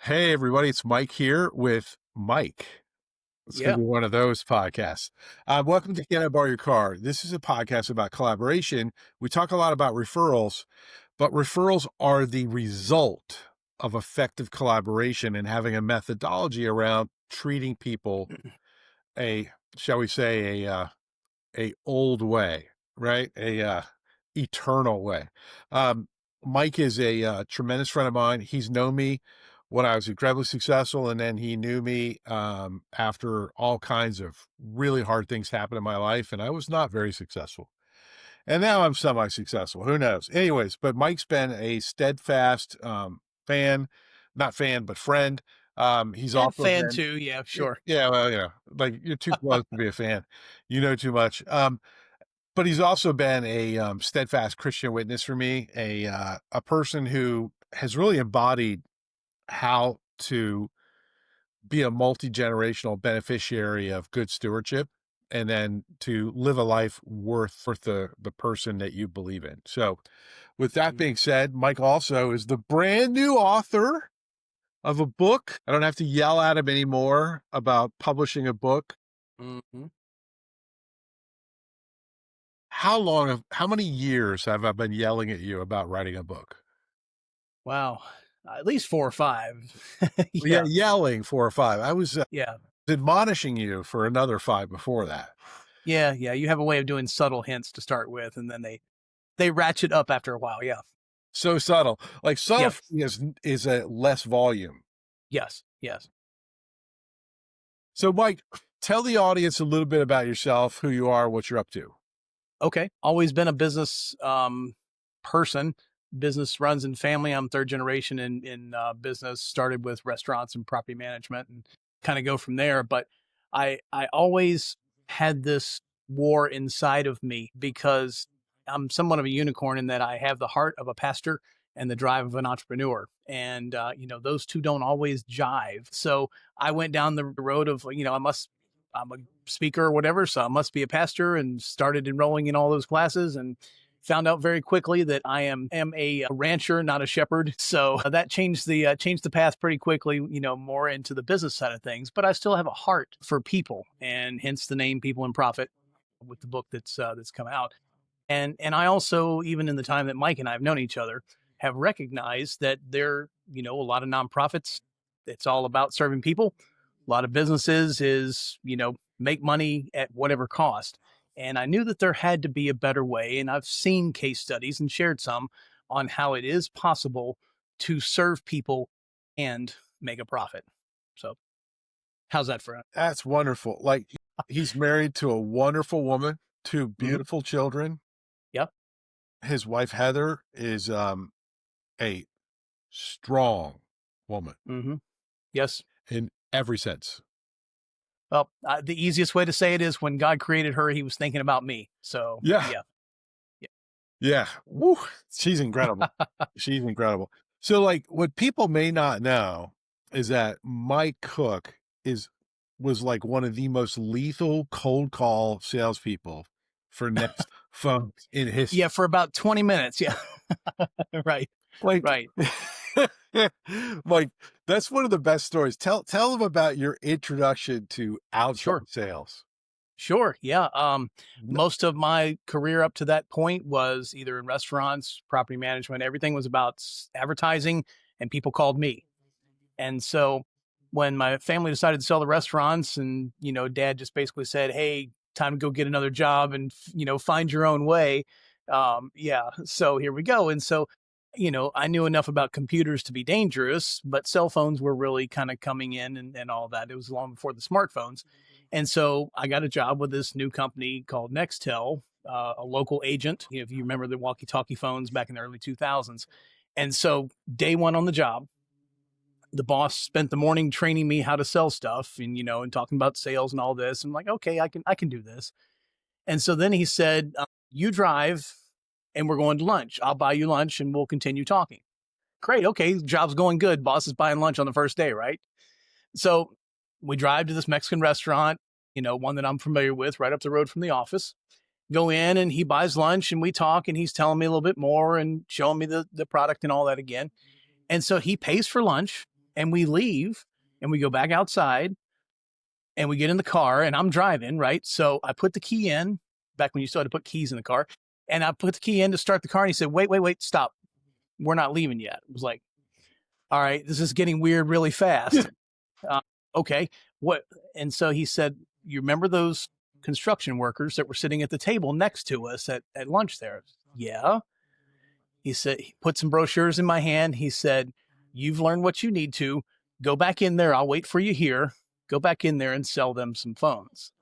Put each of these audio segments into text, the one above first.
Hey, everybody, it's Mike here with Mike. It's going Yeah. to be one of those podcasts. Welcome to Can I Borrow Your Car? This is a podcast about collaboration. We talk a lot about referrals, but referrals are the result of effective collaboration and having a methodology around treating people a, shall we say, a old way, right? A eternal way. Um, Mike is a tremendous friend of mine. He's known me when I was incredibly successful, and then he knew me after all kinds of really hard things happened in my life, and I was not very successful. And now I'm semi-successful. Who knows? Anyways, but Mike's been a steadfast fan, not fan, but friend. He's And also fan been, too. Yeah, sure. yeah, well, like you're too close to be a fan. You know too much. But he's also been a steadfast Christian witness for me, a person who has really embodied how to be a multi-generational beneficiary of good stewardship and then to live a life worth the person that you believe in. So with that Mhm. being said, Mike also is the brand new author of a book. I don't have to yell at him anymore about publishing a book. Mhm. How many years have I been yelling at you about writing a book? Wow. At least 4 or 5. Well, yeah, Yeah. yelling 4 or 5. I was Yeah. admonishing you for another 5 before that. Yeah, yeah, you have a way of doing subtle hints to start with, and then they ratchet up after a while, yeah. So subtle. Like, subtle Yep. for me is a less volume. Yes, yes. So, Mike, tell the audience a little bit about yourself, who you are, what you're up to. Okay. Always been a business, person. Business runs in family. I'm 3rd generation in business, started with restaurants and property management and kinda go from there, but I always had this war inside of me because I'm somewhat of a unicorn in that I have the heart of a pastor and the drive of an entrepreneur, and, those 2 don't always jive, so I went down the road of, I'm a speaker or whatever, so I must be a pastor, and started enrolling in all those classes and found out very quickly that I am a rancher, not a shepherd. So that changed the path pretty quickly, more into the business side of things. But I still have a heart for people, and hence the name People and Profit with the book that's come out. And I also, even in the time that Mike and I have known each other, have recognized that a lot of nonprofits, it's all about serving people. A lot of businesses is, make money at whatever cost. And I knew that there had to be a better way. And I've seen case studies and shared some on how it is possible to serve people and make a profit. So how's that for? That's wonderful. Like, he's married to a wonderful woman, 2 Mm-hmm. beautiful children. Yep. His wife, Heather, is a strong woman Mm-hmm. Yes. in every sense. Well, the easiest way to say it is when God created her, he was thinking about me. So, Yeah. yeah. Yeah. Yeah. Woo, she's incredible. She's incredible. So, like, what people may not know is that Mike Cook was like one of the most lethal cold call salespeople for Next phones in history. Yeah, for about 20 minutes. Yeah. Right. Like, Right. like that's one of the best stories. Tell them about your introduction to Sure. outside sales. Sure. Yeah. No- Most of my career up to that point was either in restaurants, property management. Everything was about advertising, and people called me. And so when my family decided to sell the restaurants, and, dad just basically said, "Hey, time to go get another job and, find your own way." Yeah. So here we go. And so, I knew enough about computers to be dangerous, but cell phones were really kind of coming in and all that. It was long before the smartphones. And so I got a job with this new company called Nextel, a local agent. If you remember the walkie talkie phones back in the early 2000s. And so day one on the job, the boss spent the morning training me how to sell stuff and, and talking about sales and all this. I'm like, okay, I can do this. And so then he said, you drive and we're going to lunch. I'll buy you lunch and we'll continue talking. Great. Okay. Job's going good. Boss is buying lunch on the first day, right? So we drive to this Mexican restaurant, one that I'm familiar with right up the road from the office. Go in and he buys lunch and we talk and he's telling me a little bit more and showing me the product and all that again. And so he pays for lunch. And we leave and we go back outside and we get in the car and I'm driving, right? So I put the key in back when you still had to put keys in the car. And I put the key in to start the car. And he said, wait, stop. We're not leaving yet. It was like, all right, this is getting weird really fast. uh, okay, what? And so he said, you remember those construction workers that were sitting at the table next to us at lunch there? Yeah. He said, he put some brochures in my hand. He said, you've learned what you need to. Go back in there. I'll wait for you here. Go back in there and sell them some phones.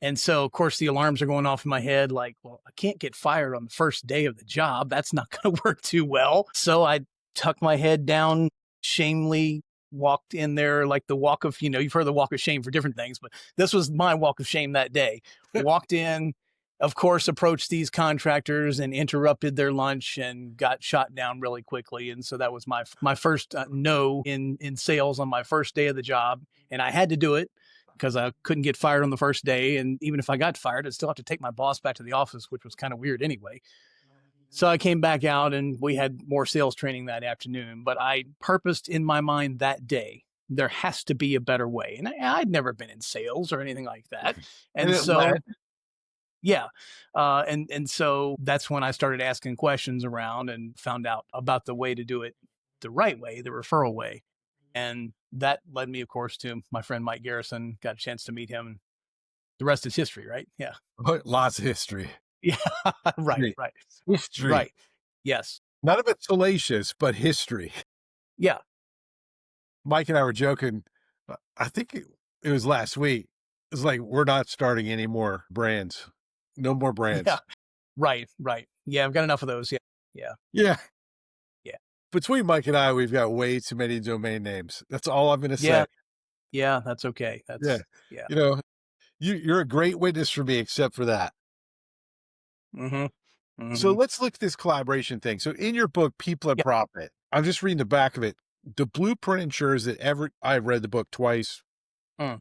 And so, of course, the alarms are going off in my head like, well, I can't get fired on the first day of the job. That's not going to work too well. So I tucked my head down, shamefully walked in there like the walk of, you've heard the walk of shame for different things, but this was my walk of shame that day. Walked in, of course, approached these contractors and interrupted their lunch and got shot down really quickly. And so that was my first no in sales on my first day of the job. And I had to do it because I couldn't get fired on the first day. And even if I got fired, I'd still have to take my boss back to the office, which was kind of weird anyway. So I came back out and we had more sales training that afternoon. But I purposed in my mind that day, there has to be a better way. And I'd never been in sales or anything like that. And so, yeah. And so that's when I started asking questions around and found out about the way to do it the right way, the referral way. And that led me, of course, to my friend Mike Garrison. Got a chance to meet him. The rest is history, right? Yeah. Lots of history. Yeah. Right. History. Right. Yes. None of it salacious, but history. Yeah. Mike and I were joking. I think it was last week. It's like, we're not starting any more brands. No more brands. Yeah. Right. Yeah. I've got enough of those. Yeah. Yeah. Yeah. Between Mike and I, we've got way too many domain names. That's all I'm going to say. Yeah. That's okay. Yeah. You're a great witness for me, except for that. Mm-hmm. So let's look at this collaboration thing. So in your book, People and Profit, I'm just reading the back of it. The blueprint ensures that I've read the book twice, that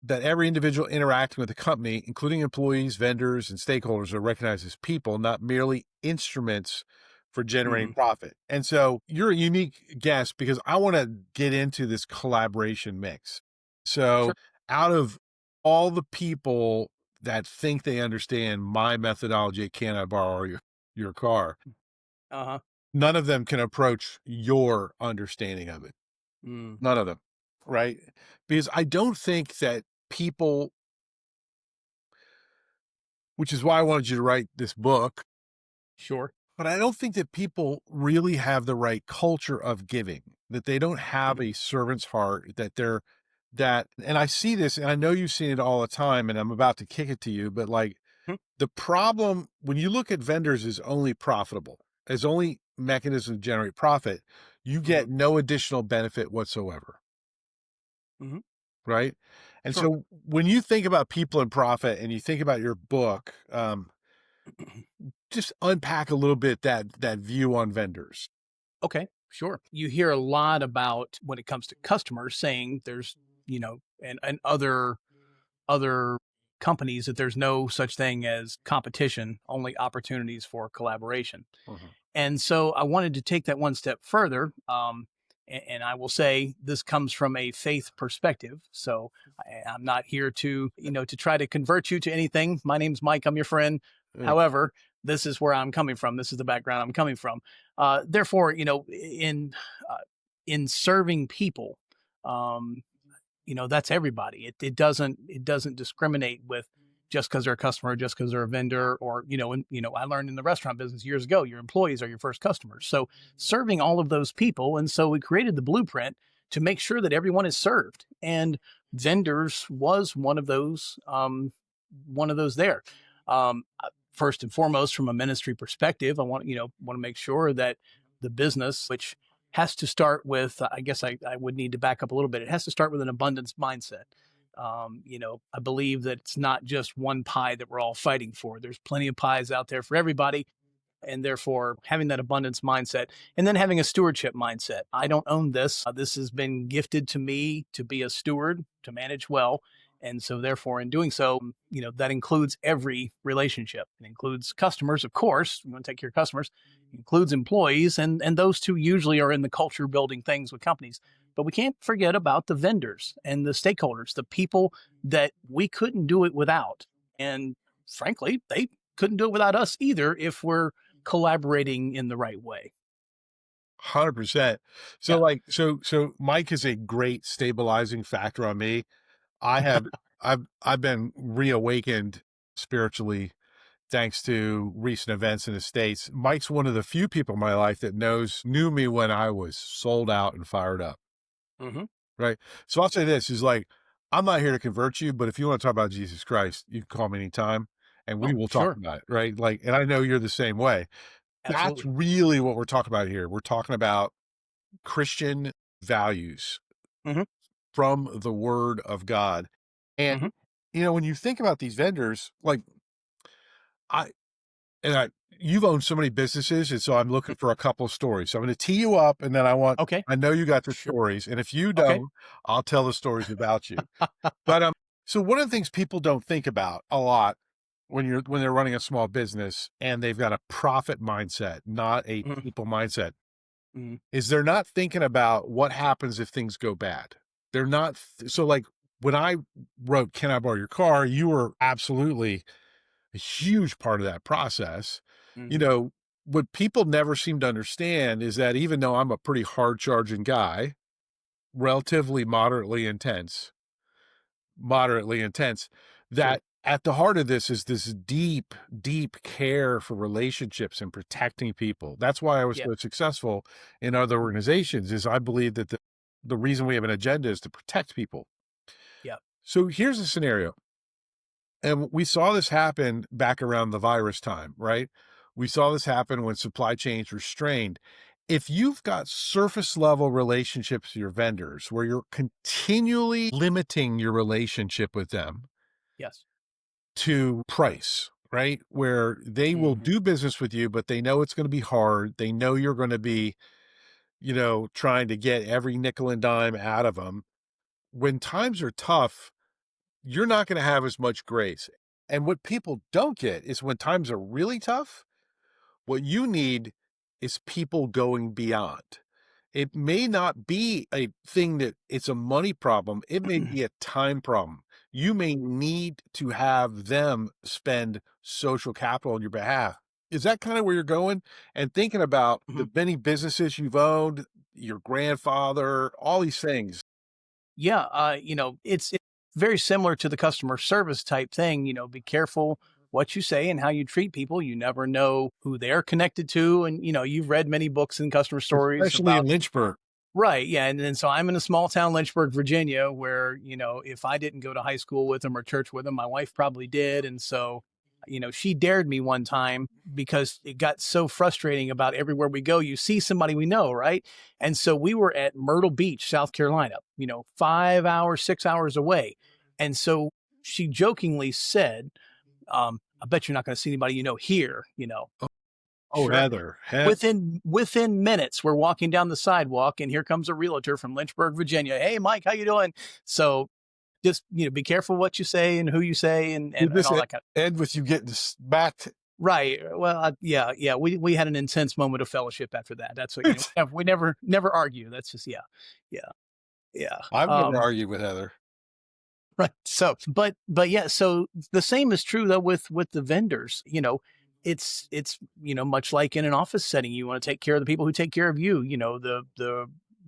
every individual interacting with the company, including employees, vendors, and stakeholders, are recognized as people, not merely instruments for generating profit. And so you're a unique guest because I want to get into this collaboration mix. So out of all the people that think they understand my methodology, can I borrow your car? None of them can approach your understanding of it. None of them, right? Because I don't think that people, which is why I wanted you to write this book. Sure. But I don't think that people really have the right culture of giving, that they don't have a servant's heart, and I see this, and I know you've seen it all the time, and I'm about to kick it to you, but like the problem when you look at vendors is only profitable, as only mechanism to generate profit, you get no additional benefit whatsoever. Right. And so when you think about People and Profit and you think about your book, just unpack a little bit that view on vendors. Okay, sure. You hear a lot about when it comes to customers saying there's, and other companies that there's no such thing as competition, only opportunities for collaboration. And so I wanted to take that one step further. And I will say this comes from a faith perspective. So I'm not here to, to try to convert you to anything. My name's Mike. I'm your friend. However, this is where I'm coming from. This is the background I'm coming from. Therefore, in serving people, that's everybody. It doesn't discriminate with just because they're a customer, just because they're a vendor, or, I learned in the restaurant business years ago, your employees are your first customers. So serving all of those people. And so we created the blueprint to make sure that everyone is served, and vendors was one of those there. First and foremost, from a ministry perspective, I want to make sure that the business, which has to start with, I guess I would need to back up a little bit. It has to start with an abundance mindset. I believe that it's not just one pie that we're all fighting for. There's plenty of pies out there for everybody. And therefore having that abundance mindset, and then having a stewardship mindset. I don't own this. This has been gifted to me to be a steward, to manage well. And so therefore, in doing so, that includes every relationship. It includes customers, of course. We want to take care of customers. It includes employees, and those two usually are in the culture building things with companies. But we can't forget about the vendors and the stakeholders, the people that we couldn't do it without. And frankly, they couldn't do it without us either if we're collaborating in the right way. 100%. So Yeah. like, so Mike is a great stabilizing factor on me. I have, I've been reawakened spiritually thanks to recent events in the States. Mike's one of the few people in my life that knew me when I was sold out and fired up. Hmm. Right. So I'll say this is like, I'm not here to convert you, but if you want to talk about Jesus Christ, you can call me anytime and we Oh, will talk sure. about it. Right. Like, and I know you're the same way. That's Absolutely. really what we're talking about here. We're talking about Christian values Hmm. from the word of God. And, Hmm. when you think about these vendors, like I, you've owned so many businesses. And so I'm looking for a couple of stories. So I'm going to tee you up and then Okay. I know you got the Sure. stories. And if you Okay. don't, I'll tell the stories about you. But, so one of the things people don't think about a lot when they're running a small business and they've got a profit mindset, not a Mhm. people mindset, Mhm. is they're not thinking about what happens if things go bad. They're not so like when I wrote Can I Borrow Your Car, you were absolutely a huge part of that process. You Mhm. know, what people never seem to understand is that even though I'm a pretty hard charging guy, relatively moderately intense, Sure. that at the heart of this is this deep, deep care for relationships and protecting people. That's why I was Yeah. so successful in other Mhm. organizations is I believe that the reason we have an agenda is to protect people. Yeah. So here's a scenario. And we saw this happen back around the virus time, right? We saw this happen when supply chains were strained. If you've got surface level relationships with your vendors where you're continually limiting your relationship with them Yes. to price, right? Where they will Mhm. do business with you, but they know it's going to be hard. They know you're going to be, trying to get every nickel and dime out of them. When times are tough, you're not going to have as much grace. And what people don't get is when times are really tough, what you need is people going beyond. It may not be a thing that it's a money problem. It may be a time problem. You may need to have them spend social capital on your behalf. Is that kind of where you're going? And thinking about the Mhm. many businesses you've owned, your grandfather, all these things. Yeah, it's very similar to the customer service type thing. Be careful what you say and how you treat people. You never know who they're connected to, and you've read many books and customer stories Especially in about. Lynchburg. Right, yeah, and then so I'm in a small town, Lynchburg, Virginia, where, if I didn't go to high school with them or church with them, my wife probably did, and so, she dared me one time because it got so frustrating about everywhere we go, you see somebody we know, right? And so we were at Myrtle Beach, South Carolina, 5 hours, 6 hours away, and so she jokingly said, "I bet you're not gonna see anybody you know here," Oh, Sure. Heather. Within minutes, we're walking down the sidewalk, and here comes a realtor from Lynchburg, Virginia. Hey, Mike, how you doing? So just be careful what you say and who you say, and Did and this all that kind of. end with you getting smacked? Right. Well, yeah, yeah. We had an intense moment of fellowship after that. That's what we never argue. That's just yeah, yeah. I've never argued with Heather. Right. So, but yeah, so the same is true though with the vendors. It's much like in an office setting, you want to take care of the people who take care of you.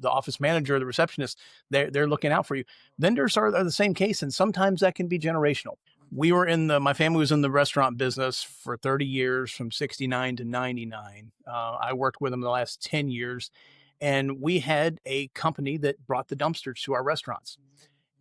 The office manager, the receptionist, they're looking out for you. Vendors are the same case, and sometimes that can be generational. My family was in the restaurant business for 30 years, from 69 to 99. I worked with them the last 10 years, and we had a company that brought the dumpsters to our restaurants,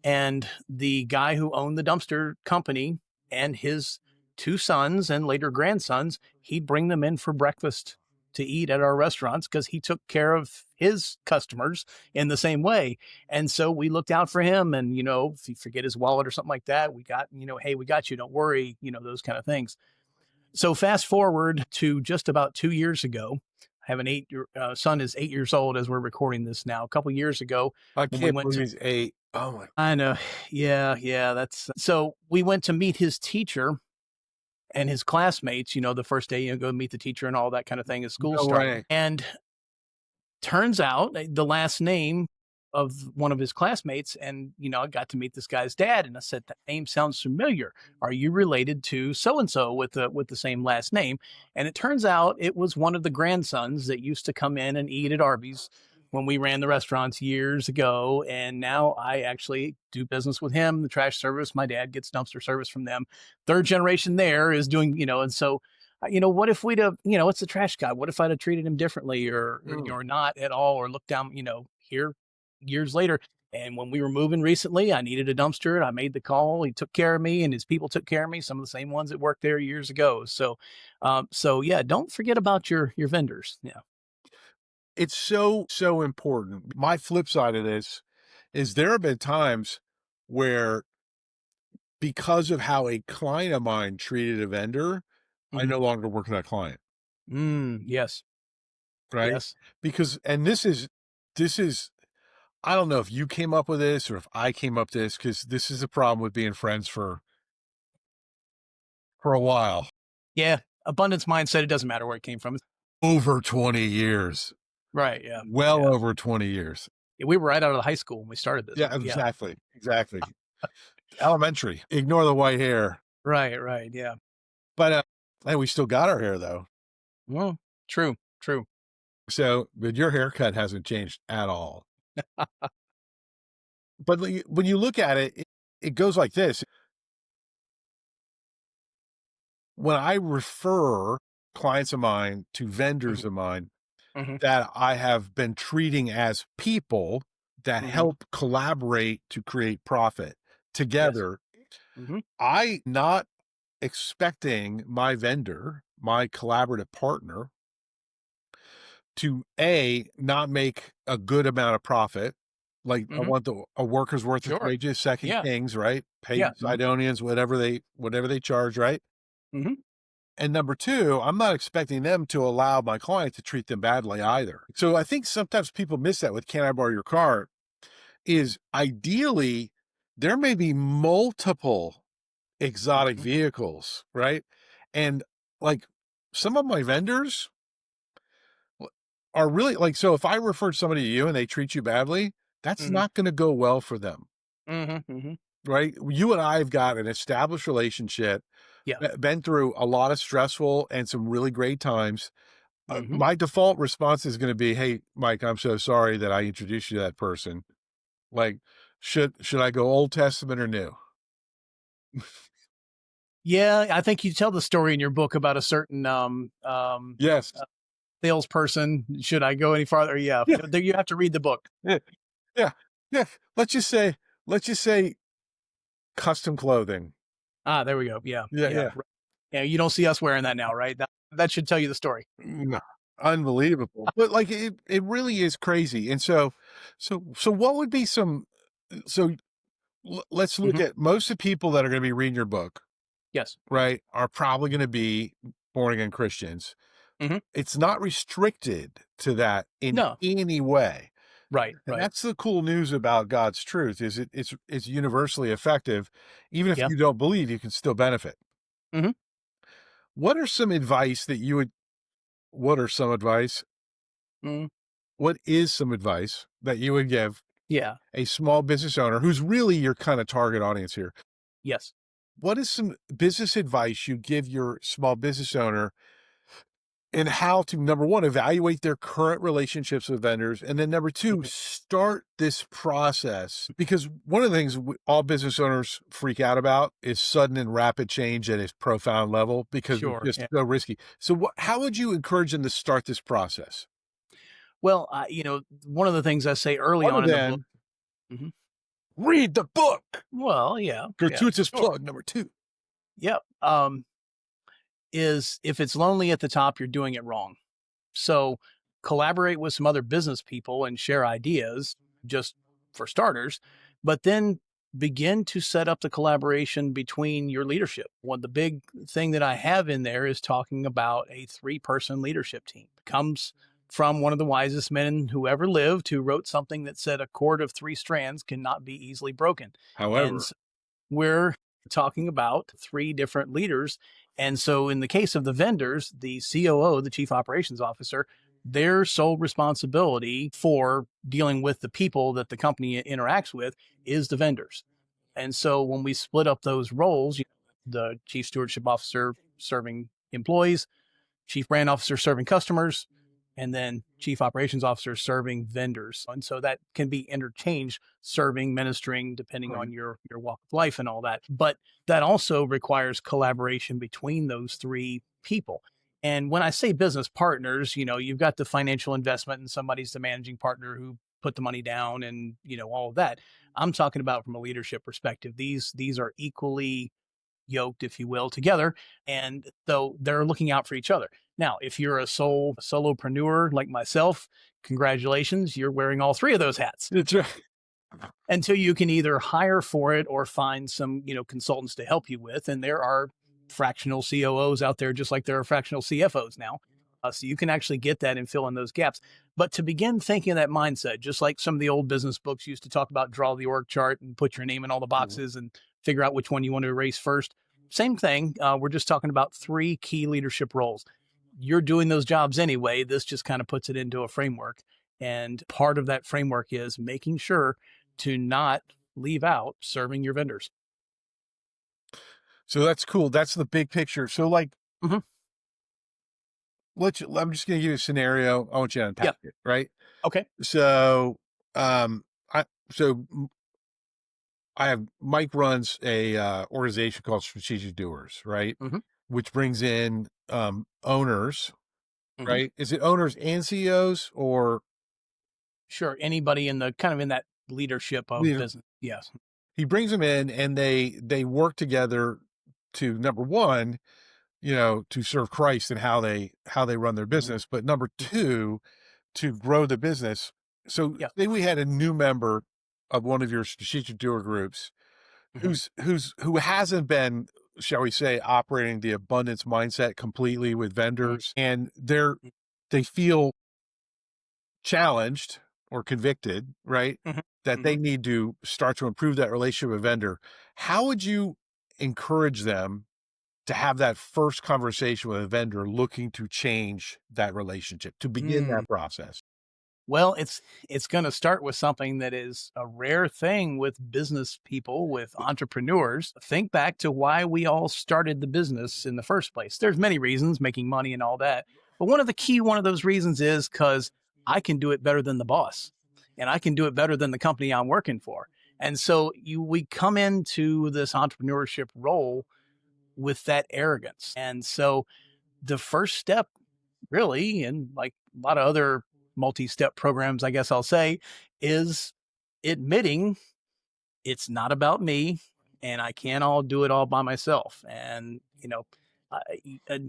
and the guy who owned the dumpster company and his two sons and later grandsons, he'd bring them in for breakfast to eat at our restaurants because he took care of his customers in the same way. And so we looked out for him. And, if he forget his wallet or something like that, we got, hey, we got you. Don't worry, those kind of things. So fast forward to just about 2 years ago, have an son is 8 years old as we're recording this now. A couple years ago, I when we can't went believe to, he's 8. Oh my I know, yeah, yeah, that's so we went to meet his teacher and his classmates. The first day, go meet the teacher and all that kind of thing as school no started. way. And turns out the last name of one of his classmates, and I got to meet this guy's dad, and I said, that name sounds familiar. Are you related to so and so with the same last name? And it turns out it was one of the grandsons that used to come in and eat at Arby's when we ran the restaurants years ago. And now I actually do business with him, the trash service. My dad gets dumpster service from them. Third generation there is doing, and so what if we'd have, it's the trash guy. What if I'd have treated him differently Mm. or not at all, or looked down, here years later. And when we were moving recently, I needed a dumpster. I made the call. He took care of me, and his people took care of me. Some of the same ones that worked there years ago. So yeah, don't forget about your vendors. Yeah. It's so important. My flip side of this is there have been times where because of how a client of mine treated a vendor, I Hmm. no longer work with that client, Yes. right? Yes. Because and this is I don't know if you came up with this or if I came up with this because this is a problem with being friends for a while. Yeah. Abundance mindset. It doesn't matter where it came from. Over 20 years. Right. Yeah. Well Yeah. over 20 years. We were right out of the high school when we started this. Yeah, Yeah. exactly. Exactly. Elementary. Ignore the white hair. Right. Right. Yeah. But hey, we still got our hair though. Well, true. True. So, but your haircut hasn't changed at all. But when you look at it, it goes like this. When I refer clients of mine to Hmm. vendors of mine Hmm. that I have been treating as people that Hmm. help collaborate to create profit Yes. together, Hmm. I not expecting my vendor, my collaborative partner to not make a good amount of profit. Like I Hmm. want a worker's worth of Sure. wages, second Yeah. kings, right? Pay Yeah. Sidonians, whatever they charge, right? Hmm. And number two, I'm not expecting them to allow my client to treat them badly either. So I think sometimes people miss that with can I borrow your car? Is ideally there may be multiple exotic Hmm. vehicles, right? And like some of my vendors are really like, so if I refer somebody to you and they treat you badly, that's Hmm. not going to go well for them, Hmm. Hmm. right? You and I have got an established relationship, Yeah. been through a lot of stressful and some really great times. Hmm. My default response is going to be, "Hey, Mike, I'm so sorry that I introduced you to that person. Like, should I go Old Testament or New?" Yeah. I think you tell the story in your book about a certain Yes. salesperson. Should I go any farther? Yeah. Yeah. There, you have to read the book. Yeah. Yeah. Yeah. Let's just say custom clothing. Ah, there we go. Yeah. Yeah. Yeah. Yeah. Right. Yeah. You don't see us wearing that now, right? That should tell you the story. No, unbelievable. But like it really is crazy. And so what would be some so let's look Hmm. at most of the people that are going to be reading your book, Yes. right, are probably going to be born again Christians. Hmm. It's not restricted to that in No. any way. Right. And Right. that's the cool news about God's truth is it's universally effective. Even if Yeah. you don't believe, you can still benefit. Hmm. What are some advice that you would what are some advice? Hmm. What is some advice that you would give Yeah. a small business owner who's really your kind of target audience here? Yes. What is some business advice you give your small business owner in how to, number one, evaluate their current relationships with vendors, and then number two, Mhm. start this process? Because one of the things all business owners freak out about is sudden and rapid change at a profound level because it's Sure. just Yeah. so risky. So, how would you encourage them to start this process? Well, one of the things I say early Other on in the book. than Mhm. read the book. Well, yeah. Yeah. Gratuitous Sure. plug number two. Yep. Is if it's lonely at the top, you're doing it wrong. So collaborate with some other business people and share ideas, just for starters, but then begin to set up the collaboration between your leadership. One the big thing that I have in there is talking about a 3-person leadership team. Comes from one of the wisest men who ever lived, who wrote something that said, "A cord of three strands cannot be easily broken." And However, we're talking about three different leaders. And so, in the case of the vendors, the COO, the chief operations officer, their sole responsibility for dealing with the people that the company interacts with is the vendors. And so, when we split up those roles, the chief stewardship officer serving employees, chief brand officer serving customers, and then chief operations officer serving vendors. And so that can be interchanged, serving, ministering, depending right. on your walk of life and all that. But that also requires collaboration between those three people. And when I say business partners, you've got the financial investment and somebody's the managing partner who put the money down and, all of that. I'm talking about from a leadership perspective. These are equally yoked, if you will, together. And though they're looking out for each other. Now, if you're a solopreneur like myself, congratulations, you're wearing all three of those hats It's right. until you can either hire for it or find some, consultants to help you with. And there are fractional COOs out there, just like there are fractional CFOs now. So you can actually get that and fill in those gaps. But to begin thinking of that mindset, just like some of the old business books used to talk about, draw the org chart and put your name in all the boxes and figure out which one you want to erase first. Same thing. We're just talking about three key leadership roles. You're doing those jobs anyway. This just kind of puts it into a framework. And part of that framework is making sure to not leave out serving your vendors. So that's cool. That's the big picture. So like, Mhm. I'm just going to give you a scenario. I want you to Yeah. unpack it. Right. Okay. So, um, I, so I have Mike runs a organization called Strategic Doers, right? Mhm. Which brings in owners, Mhm. right? Is it owners and CEOs or Sure. Anybody in the kind of in that leadership of leader? business. Yes. He brings them in and they work together to number one, to serve Christ and how they run their Mhm. business, but number Mhm. two, to grow the business. So Yeah. say we had a new member of one of your strategic doer groups Mhm. who hasn't been, shall we say, operating the abundance mindset completely with Mhm. vendors, and they feel challenged or convicted, right? Mhm. That they Mhm. need to start to improve that relationship with vendor. How would you encourage them to have that first conversation with a vendor looking to change that relationship, to begin Mm. that process? Well, it's going to start with something that is a rare thing with business people, with entrepreneurs. Think back to why we all started the business in the first place. There's many reasons, making money and all that. But one of those reasons is cuz I can do it better than the boss and I can do it better than the company I'm working for. And so we come into this entrepreneurship role with that arrogance. And so the first step really, and like a lot of other multi-step programs, I guess I'll say, is admitting it's not about me and I can't all do it all by myself. And,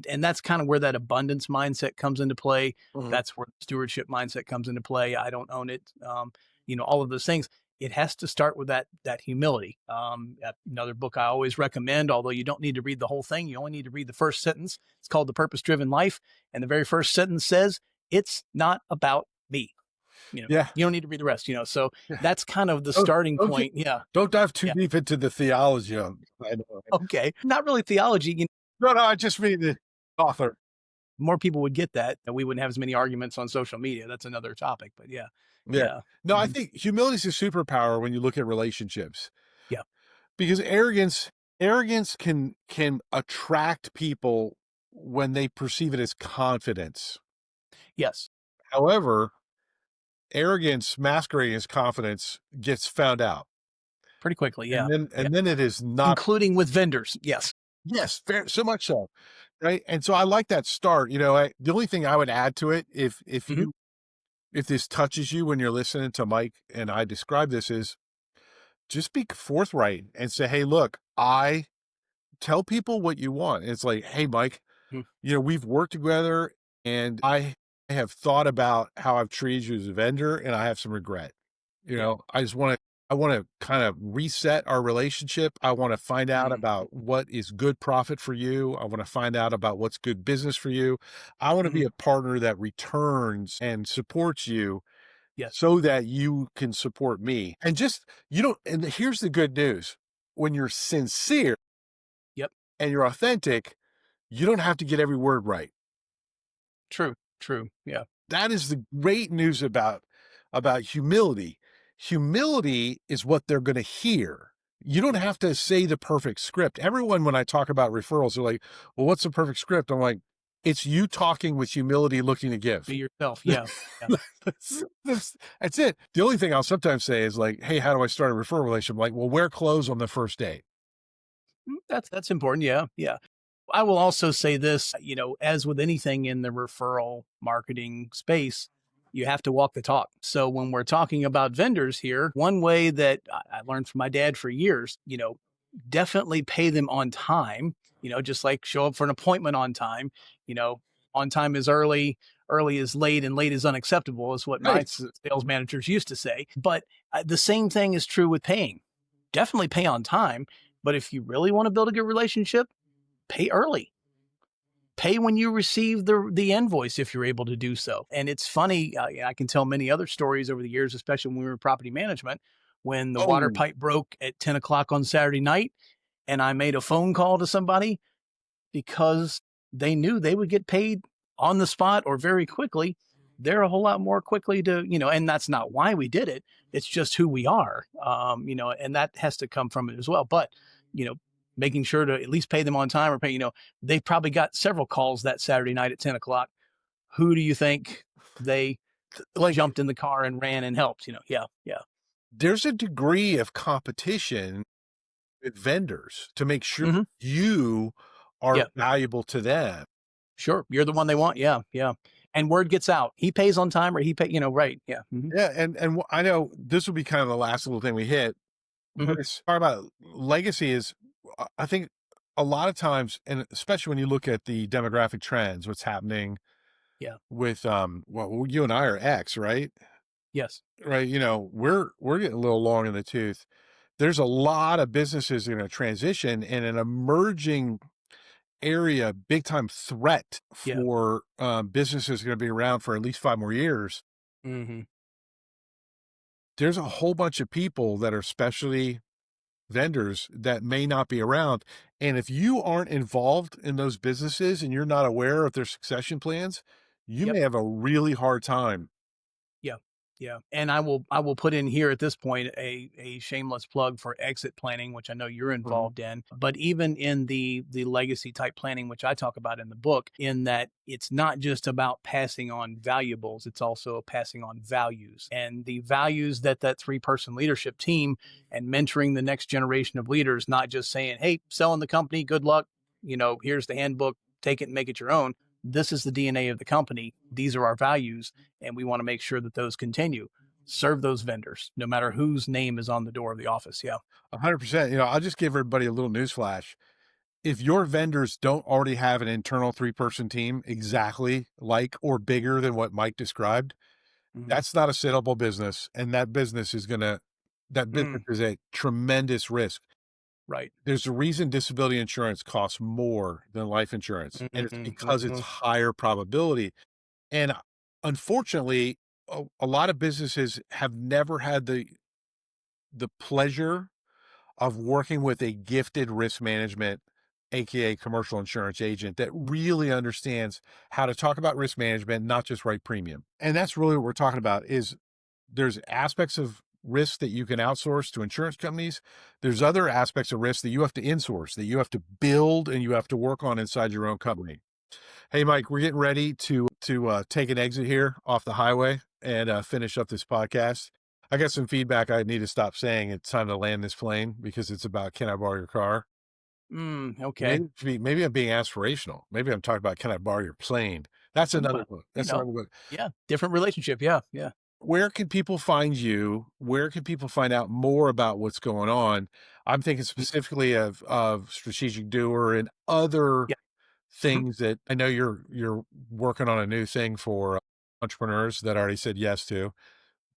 and that's kind of where that abundance mindset comes into play. Mhm. That's where the stewardship mindset comes into play. I don't own it. All of those things. It has to start with that humility. Another book I always recommend, although you don't need to read the whole thing, you only need to read the first sentence. It's called The Purpose Driven Life, and the very first sentence says, "It's not about me." Yeah. You don't need to read the rest. So Yeah. that's kind of the Don't starting don't point. Yeah, don't dive too yeah. deep into the theology of I know. Okay. Not really theology. No, I just mean the author. More people would get that, and we wouldn't have as many arguments on social media. That's another topic, but yeah. Yeah. Yeah. No, I Mhm. think humility is a superpower when you look at relationships Yeah. because arrogance can attract people when they perceive it as confidence. Yes. However, arrogance masquerading as confidence gets found out. Pretty quickly. And Yeah. then Yeah. and then it is not. Including with vendors. Yes. Yes, fair, so much so, right? And so I like that start. The only thing I would add to it, Mhm. if this touches you when you're listening to Mike and I describe this, is just be forthright and say, "Hey, look, I tell people what you want." It's like, "Hey, Mike, Mhm. we've worked together, and I have thought about how I've treated you as a vendor, and I have some regret. Yeah. I just want to I want to kind of reset our relationship. I want to find out Mm, about what is good profit for you. I want to find out about what's good business for you. I want to be mhm. a partner that returns and supports you Yes. so that you can support me. And just, you don't, and here's the good news: when you're sincere Yep. and you're authentic, you don't have to get every word right. True. True. Yeah. That is the great news about humility. Humility is what they're going to hear. You don't have to say the perfect script. Everyone, when I talk about referrals, they're like, "Well, what's the perfect script?" I'm like, "It's you talking with humility, looking to Be give." yourself. Yeah. Yeah. That's it. The only thing I'll sometimes say is like, "Hey, how do I start a referral relationship?" I'm like, "Well, wear clothes on the first date." That's important. Yeah. Yeah. I will also say this, as with anything in the referral marketing space, you have to walk the talk. So when we're talking about vendors here, one way that I learned from my dad for years, definitely pay them on time, just like show up for an appointment on time, you know, on time is early, early is late, and late is unacceptable is what my Right. sales managers used to say. But the same thing is true with paying. Definitely pay on time. But if you really want to build a good relationship, pay early. Pay when you receive the invoice if you're able to do so. And it's funny, I can tell many other stories over the years, especially when we were in property management, when the water Oh, pipe broke at 10 o'clock on Saturday night and I made a phone call to somebody because they knew they would get paid on the spot or very quickly. They're a whole lot more quickly to, and that's not why we did it. It's just who we are, and that has to come from it as well. But, you know, making sure to at least pay them on time or pay, they probably got several calls that Saturday night at 10 o'clock. Who do you think they like jumped in the car and ran and helped? Yeah, yeah. there's a degree of competition with vendors to make sure Hmm. you are Yeah, valuable to them. sure. You're the one they want. Yeah, yeah. And word gets out. He pays on time or he pay, right. Yeah. Hmm. Yeah, and I know this will be kind of the last little thing we hit, but Hmm. it's talk about legacy is I think a lot of times, and especially when you look at the demographic trends, what's happening Yeah. with well, you and I are X, right? Yes. Right, we're getting a little long in the tooth. There's a lot of businesses in a transition and an emerging area, big time threat Yeah. for businesses going to be around for at least 5 more years. Mhm. There's a whole bunch of people that are specialty vendors that may not be around. And if you aren't involved in those businesses and you're not aware of their succession plans, you Yep. may have a really hard time. Yeah. Yeah. And I will put in here at this point a shameless plug for exit planning, which I know you're Mhm. involved in. But even in the legacy type planning, which I talk about in the book, in that it's not just about passing on valuables, it's also passing on values. And the values that three-person leadership team and mentoring the next generation of leaders, not just saying, hey, selling the company, good luck, here's the handbook, take it and make it your own. This is the DNA of the company. These are our values and we want to make sure that those continue. Serve those vendors, no matter whose name is on the door of the office. Yeah. 100%. I'll just give everybody a little news flash. If your vendors don't already have an internal 3-person team exactly like or bigger than what Mike described, Mhm. that's not a saleable business. And that business Mm, is a tremendous risk. right. There's a reason disability insurance costs more than life insurance, and it's Mhm, because it's mhm. higher probability. And unfortunately, a lot of businesses have never had the pleasure of working with a gifted risk management, AKA commercial insurance agent that really understands how to talk about risk management, not just write premium. And that's really what we're talking about is there's aspects of risk that you can outsource to insurance companies. There's other aspects of risk that you have to insource, that you have to build and you have to work on inside your own company. Hey, Mike, we're getting ready to take an exit here off the highway and finish up this podcast. I got some feedback. I need to stop saying it's time to land this plane because it's about can I borrow your car? Okay. Maybe I'm being aspirational. Maybe I'm talking about can I borrow your plane? That's another Well, book. That's another book. yeah. Different relationship. Yeah. Yeah. Where can people find you? Where can people find out more about what's going on? I'm thinking Mm, specifically of Strategic Doer and other yeah. Mhm. things that I know you're working on a new thing for entrepreneurs that already said yes to.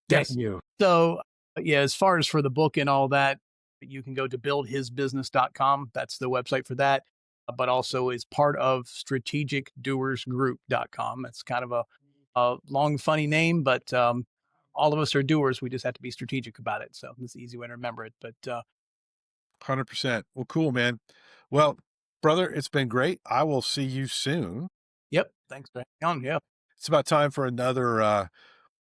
Damn Yes. you. So But yeah, as far as for the book and all that, you can go to buildhisbusiness.com. That's the website for that. But also is part of strategicdoersgroup.com. It's kind of a long, funny name, but all of us are doers. We just have to be strategic about it. So it's an easy way to remember it. But 100%. Well, cool, man. Well, brother, it's been great. I will see you soon. yep, thanks for hanging on. Yeah. It's about time for another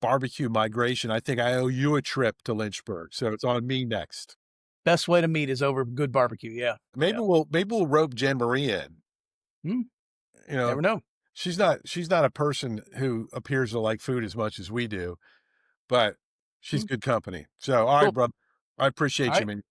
barbecue migration. I think I owe you a trip to Lynchburg, so it's on me next. Best way to meet is over good barbecue. Yeah. Maybe Yeah. we'll rope Jen Marie in. Hmm, You know, never know. she's not a person who appears to like food as much as we do, but she's Hmm, good company. So, all right, cool. brother. I All appreciate you, right. man.